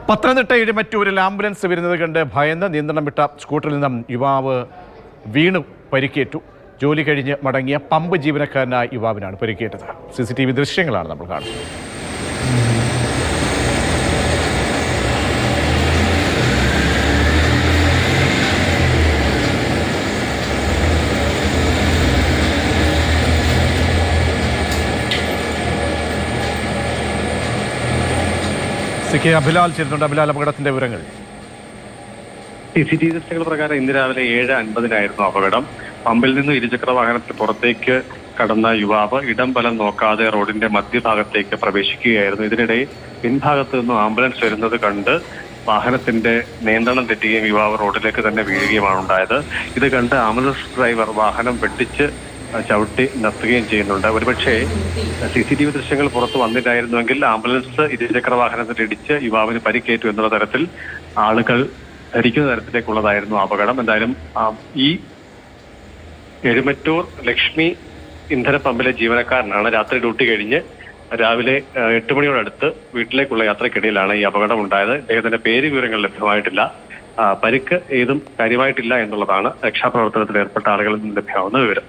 Pathanamthitta എഴുമറ്റൂരിൽ ambulance വരുന്നത് കണ്ട് ഭയന്ന് നിയന്ത്രണം വിട്ട സ്കൂട്ടറിൽ നിന്നും യുവാവ് വീണു പരിക്കേറ്റു. ജോലി കഴിഞ്ഞ് മടങ്ങിയ പമ്പ് ജീവനക്കാരനായ യുവാവിനാണ് പരിക്കേറ്റത്. CCTV ദൃശ്യങ്ങളാണ് നമ്മൾ കാണുന്നത്. CK അഭിലാൽ ചേരുന്നുണ്ട്. അഭിലാൽ, അപകടത്തിന്റെ വിവരങ്ങൾ. CCTV ദൃശ്യങ്ങൾ പ്രകാരം ഇന്ന് രാവിലെ 7:50 അപകടം. പമ്പിൽ നിന്ന് ഇരുചക്ര വാഹനത്തിൽ പുറത്തേക്ക് കടന്ന യുവാവ് ഇടം വലം നോക്കാതെ റോഡിന്റെ മധ്യഭാഗത്തേക്ക് പ്രവേശിക്കുകയായിരുന്നു. ഇതിനിടെ പിൻഭാഗത്ത് നിന്നും ആംബുലൻസ് വരുന്നത് കണ്ട് വാഹനത്തിന്റെ നിയന്ത്രണം തെറ്റുകയും യുവാവ് റോഡിലേക്ക് തന്നെ വീഴുകയുമാണ് ഉണ്ടായത്. ഇത് കണ്ട് ആംബുലൻസ് ഡ്രൈവർ വാഹനം വെട്ടിച്ച് ചവിട്ടി നിർത്തുകയും ചെയ്യുന്നുണ്ട്. ഒരുപക്ഷെ CCTV ദൃശ്യങ്ങൾ പുറത്തു വന്നില്ലായിരുന്നുവെങ്കിൽ ആംബുലൻസ് ഇരുചക്ര വാഹനത്തിൽ ഇടിച്ച് യുവാവിന് പരിക്കേറ്റു എന്നുള്ള തരത്തിൽ ആളുകൾ ധരിക്കുന്ന തരത്തിലേക്കുള്ളതായിരുന്നു അപകടം. എന്തായാലും ഈ എഴുമറ്റൂർ ലക്ഷ്മി ഇന്ധന പമ്പിലെ ജീവനക്കാരനാണ്. രാത്രി ഡ്യൂട്ടി കഴിഞ്ഞ് രാവിലെ 8 മണിയോടടുത്ത് വീട്ടിലേക്കുള്ള യാത്രക്കിടയിലാണ് ഈ അപകടം ഉണ്ടായത്. അദ്ദേഹത്തിന്റെ പേര് വിവരങ്ങൾ ലഭ്യമായിട്ടില്ല. പരിക്ക് ഏതും കാര്യമായിട്ടില്ല എന്നുള്ളതാണ് രക്ഷാപ്രവർത്തനത്തിൽ ഏർപ്പെട്ട ആളുകളിൽ നിന്ന് ലഭ്യമാവുന്ന വിവരം.